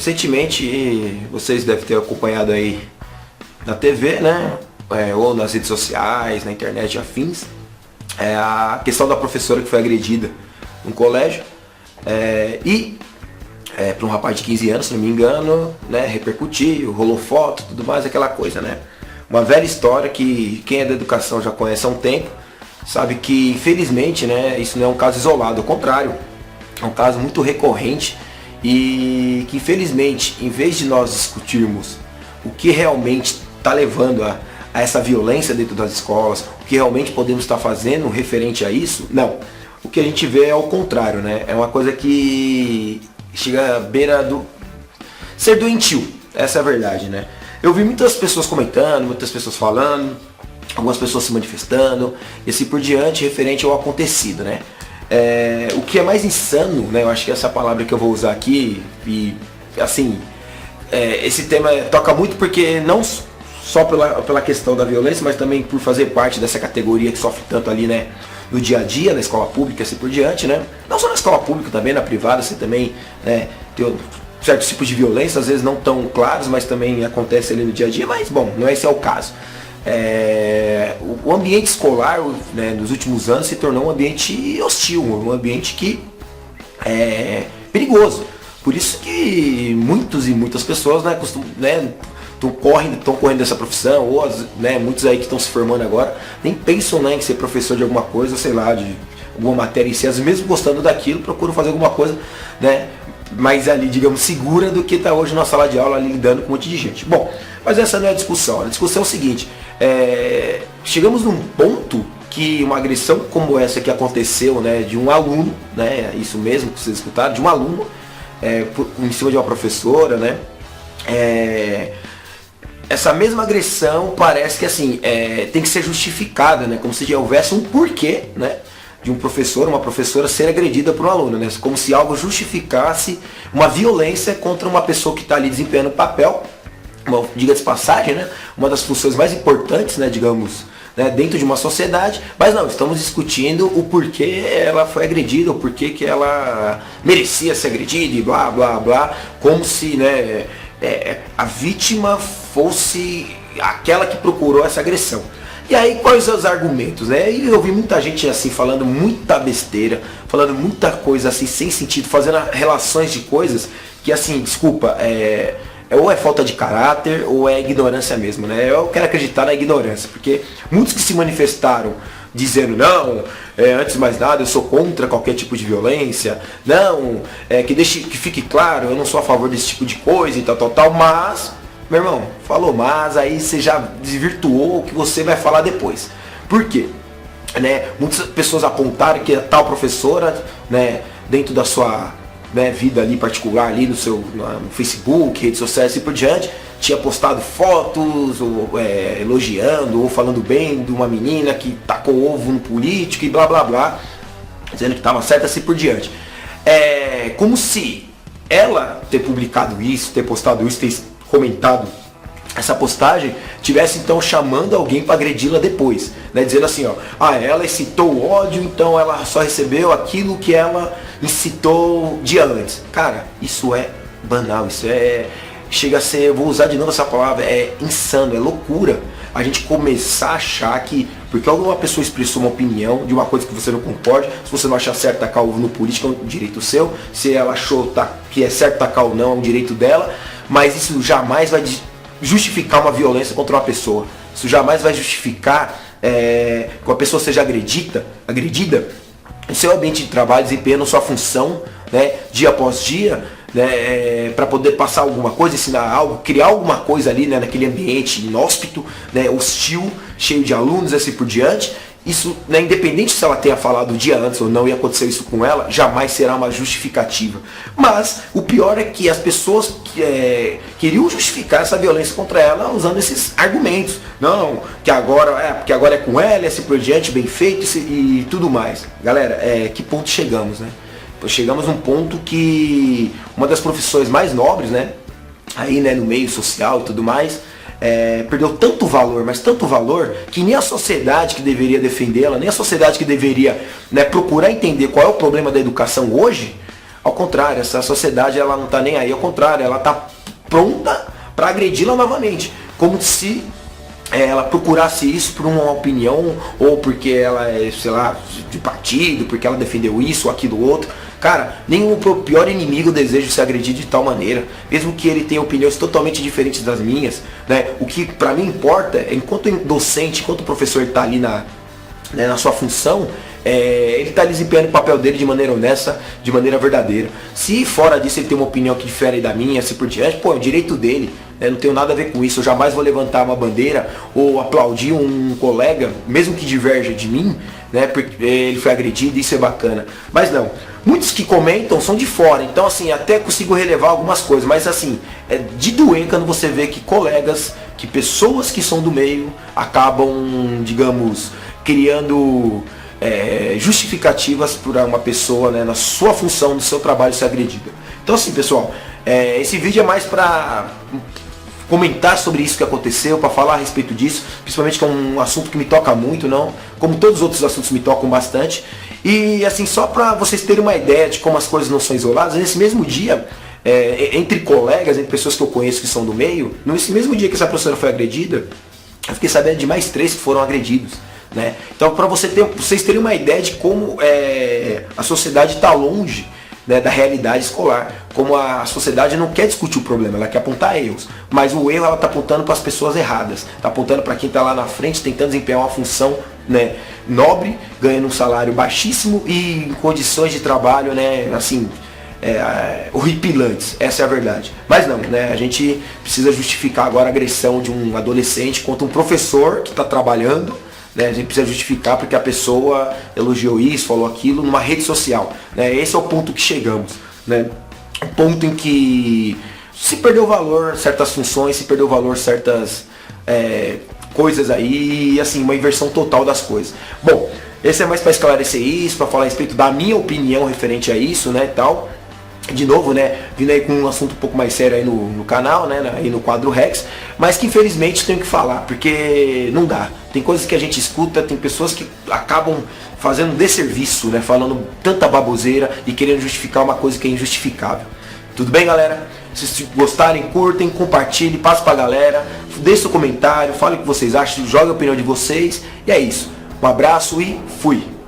Recentemente, vocês devem ter acompanhado aí na TV, né? Ou nas redes sociais, na internet e afins, a questão da professora que foi agredida no colégio para um rapaz de 15 anos, se não me engano, né? Repercutiu, rolou foto, tudo mais, aquela coisa, né? Uma velha história que quem é da educação já conhece há um tempo, sabe que infelizmente, né, isso não é um caso isolado, ao contrário, é um caso muito recorrente e que infelizmente, em vez de nós discutirmos o que realmente está levando a essa violência dentro das escolas, o que realmente podemos estar fazendo referente a isso, não. O que a gente vê é o contrário, né? É uma coisa que chega à beira do ser doentio, essa é a verdade, né? Eu vi muitas pessoas comentando, muitas pessoas falando, algumas pessoas se manifestando, e assim por diante, referente ao acontecido, né? O que é mais insano, né? Eu acho que essa palavra que eu vou usar aqui, e assim, esse tema toca muito porque não só pela questão da violência, mas também por fazer parte dessa categoria que sofre tanto ali, né? No dia a dia, na escola pública, assim por diante, né? Não só na escola pública, também na privada, você também, né, tem certos tipos de violência, às vezes não tão claros, mas também acontece ali no dia a dia, mas bom, não esse é o caso. O ambiente escolar, né, nos últimos anos se tornou um ambiente hostil, um ambiente que é perigoso. Por isso que muitos e muitas pessoas, né, estão correndo dessa profissão, ou né, muitos aí que estão se formando agora, nem pensam, né, em ser professor de alguma coisa, sei lá, de alguma matéria em si, às vezes mesmo gostando daquilo, procuram fazer alguma coisa, né, mais ali, digamos, segura do que está hoje na sala de aula ali lidando com um monte de gente. Bom, mas essa não é a discussão. A discussão é o seguinte, chegamos num ponto que uma agressão como essa que aconteceu, né, de um aluno, né, isso mesmo que vocês escutaram, de um aluno, em cima de uma professora, né, essa mesma agressão parece que assim, tem que ser justificada, né, como se já houvesse um porquê, né, de um professor, uma professora ser agredida por um aluno, né? Como se algo justificasse uma violência contra uma pessoa que está ali desempenhando um papel, diga-se passagem, né? Uma das funções mais importantes, né, digamos, né, dentro de uma sociedade, mas não, estamos discutindo o porquê ela foi agredida, o porquê que ela merecia ser agredida e blá, blá, blá, como se, né, a vítima fosse aquela que procurou essa agressão. E aí, quais são os argumentos, né? E eu vi muita gente assim, falando muita besteira, falando muita coisa assim, sem sentido, fazendo relações de coisas que assim, desculpa, ou é falta de caráter, ou é ignorância mesmo, né? Eu quero acreditar na ignorância, porque muitos que se manifestaram dizendo, não, antes de mais nada, eu sou contra qualquer tipo de violência, não, que fique claro, eu não sou a favor desse tipo de coisa e tal, mas... Meu irmão, falou, mas aí você já desvirtuou o que você vai falar depois. Por quê? Né, muitas pessoas apontaram que a tal professora, né, dentro da sua, né, vida ali particular, ali no Facebook, redes sociais e assim por diante, tinha postado fotos, ou, elogiando, ou falando bem de uma menina que tacou ovo no político e blá blá blá, dizendo que estava certa assim por diante. Como se ela ter publicado isso, ter postado isso, ter comentado essa postagem, tivesse então chamando alguém para agredi-la depois, né? Dizendo assim, ó, ela incitou o ódio, então ela só recebeu aquilo que ela incitou dia antes. Cara, isso é banal, isso chega a ser, vou usar de novo essa palavra, é insano, é loucura a gente começar a achar que porque alguma pessoa expressou uma opinião de uma coisa que você não concorde, se você não achar certo tacar ovo no político, é um direito seu, se ela achou que é certo tacar ou não, é um direito dela, mas isso jamais vai justificar uma violência contra uma pessoa. Isso jamais vai justificar que a pessoa seja agredida em seu ambiente de trabalho, desempenhando sua função, né, dia após dia, né, para poder passar alguma coisa, ensinar algo, criar alguma coisa ali, né, naquele ambiente inóspito, né, hostil, cheio de alunos, assim por diante. Isso, né, independente se ela tenha falado o dia antes ou não e aconteceu isso com ela, jamais será uma justificativa. Mas o pior é que as pessoas queriam justificar essa violência contra ela usando esses argumentos. Não, que agora porque agora é com ela, assim por diante, bem feito e tudo mais. Galera, que ponto chegamos, né? Chegamos num ponto que uma das profissões mais nobres, né, aí, né, no meio social e tudo mais, perdeu tanto valor, mas tanto valor, que nem a sociedade que deveria defendê-la, nem a sociedade que deveria, né, procurar entender qual é o problema da educação hoje, Ao contrário, essa sociedade ela não tá nem aí, ao contrário, ela tá pronta para agredi-la novamente, como se ela procurasse isso por uma opinião, ou porque ela é, sei lá, de partido, porque ela defendeu isso ou aquilo outro. Cara, nenhum pior inimigo deseja ser agredido de tal maneira, mesmo que ele tenha opiniões totalmente diferentes das minhas, né? O que pra mim importa é, enquanto docente, enquanto professor está ali na sua função, ele está desempenhando o papel dele de maneira honesta, de maneira verdadeira. Se fora disso ele tem uma opinião que difere da minha, assim por diante, pô, é o direito dele, né? Não tenho nada a ver com isso. Eu jamais vou levantar uma bandeira ou aplaudir um colega, mesmo que diverja de mim, né? Porque ele foi agredido, isso é bacana. Mas não, muitos que comentam são de fora, então assim, até consigo relevar algumas coisas, mas assim, é de doer quando você vê que colegas, que pessoas que são do meio acabam, digamos, criando justificativas para uma pessoa, né, na sua função, no seu trabalho, ser agredida. Então assim, pessoal, esse vídeo é mais para comentar sobre isso que aconteceu, para falar a respeito disso, principalmente que é um assunto que me toca muito, não, como todos os outros assuntos me tocam bastante. E assim, só para vocês terem uma ideia de como as coisas não são isoladas, nesse mesmo dia, entre colegas, entre pessoas que eu conheço que são do meio, nesse mesmo dia que essa professora foi agredida, eu fiquei sabendo de mais 3 que foram agredidos, né? Então, para vocês terem uma ideia de como a sociedade está longe, né, da realidade escolar, como a sociedade não quer discutir o problema, ela quer apontar erros, mas o erro ela está apontando para as pessoas erradas, está apontando para quem está lá na frente tentando desempenhar uma função, né, nobre, ganhando um salário baixíssimo e em condições de trabalho, né, assim, horripilantes, essa é a verdade. Mas não, né, a gente precisa justificar agora a agressão de um adolescente contra um professor que está trabalhando, né, a gente precisa justificar porque a pessoa elogiou isso, falou aquilo numa rede social, né, esse é o ponto que chegamos, né, o ponto em que se perdeu valor certas funções, se perdeu valor certas coisas aí, e assim, uma inversão total das coisas. Bom, esse é mais para esclarecer isso, para falar a respeito da minha opinião referente a isso, né, tal. De novo, né, vindo aí com um assunto um pouco mais sério aí no canal, né, aí no quadro Rex, mas que infelizmente tenho que falar, porque não dá. Tem coisas que a gente escuta, tem pessoas que acabam fazendo desserviço, né, falando tanta baboseira e querendo justificar uma coisa que é injustificável. Tudo bem, galera? Se gostarem, curtem, compartilhem, passem pra galera, deixe seu comentário, falem o que vocês acham, joguem a opinião de vocês, e é isso. Um abraço e fui!